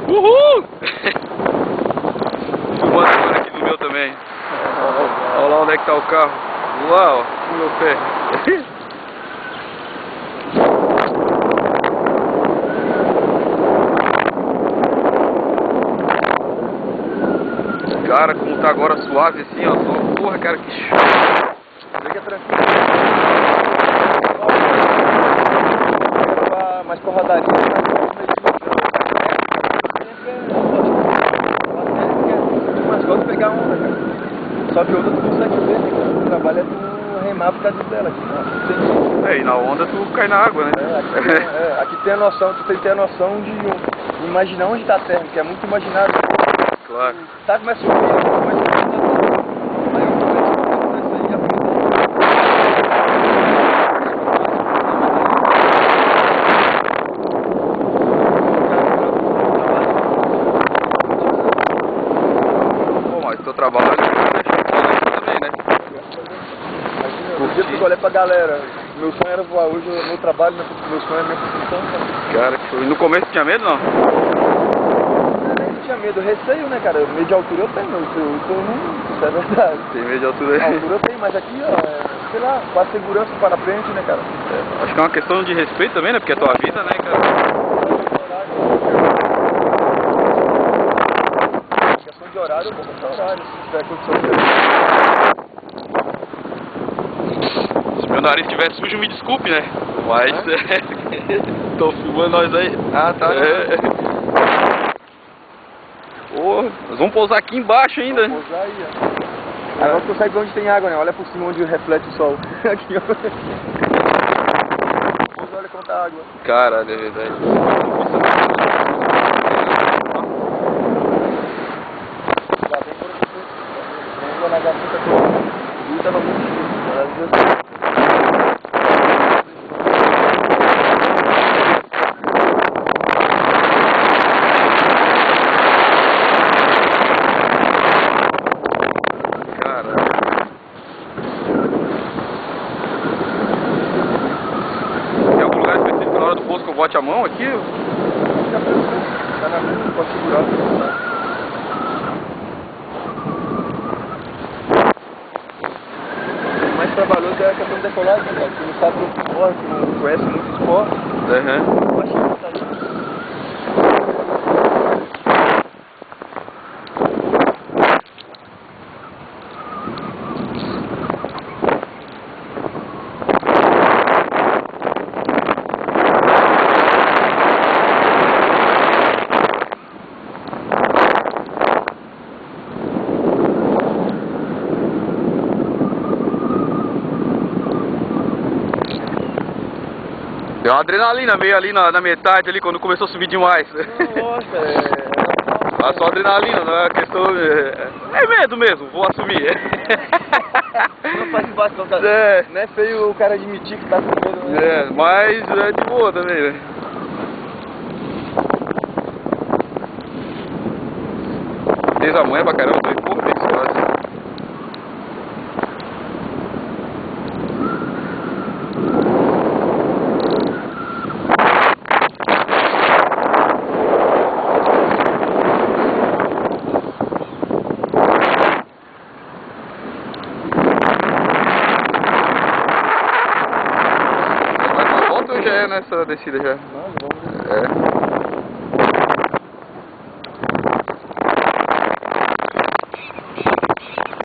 Uhul! Filmando agora aqui no meu também. Olha lá onde é que tá o carro. Lá, ó, no meu pé. Cara, como tá agora suave assim, ó. Só, porra, cara, que show. Fica tranquilo. Mais pra rodaria, mas gosto de pegar onda, cara. Só que onda tu consegue ver, né, cara? O trabalho é tu remar por causa dela aqui, não. É, e na onda tu cai na água, né? Aqui tem a noção, tu tem que ter a noção de imaginar onde tá a terra, que é muito imaginário. Claro. Tá, começa a subir, começa a subir. Teu trabalho também, né? O dia que eu olhei pra galera, meu sonho era voar hoje, meu trabalho, meu sonho é minha profissão, cara. Cara, e no começo tinha medo, não? Eu nem tinha medo, receio, né, cara? Medo de altura eu tenho, isso é verdade. Tem medo de altura aí? Altura eu tenho, mas aqui, ó, sei lá, com a segurança para frente, né, cara? Acho que é uma questão de respeito também, né? Porque é tua vida, né, cara? De horário, eu vou botar horário, se tiver condição de... Se meu nariz estiver sujo, me desculpe, né? Mas... Tô filmando nós aí. Ah, tá. Porra, nós vamos pousar aqui embaixo ainda. Vamos pousar aí, ó. Agora tu sabe onde tem água, né? Olha por cima onde reflete o sol. Aqui, ó. Olha quanta água. Caralho, é verdade. Na garota toda. Tava muito difícil. Caralho. Tem algum lugar específico na hora do pouso que eu bote a mão aqui? Tá na mão, pode segurar. Trabalhoso é a questão de decolagem, né, cara? Tu não sabe muito esporte, não conhece muito esporte. Eu acho que tá aí. Deu uma adrenalina, veio ali na metade, ali quando começou a subir demais. Nossa, Ah, só adrenalina, não é questão de... É medo mesmo, vou assumir. Não faz fácil não, cara. Não é feio o cara admitir que tá com medo, né? Mas é de boa também, né? Fez a manha pra caramba, também, porra, bem suave. Já é nessa descida já. Vamos.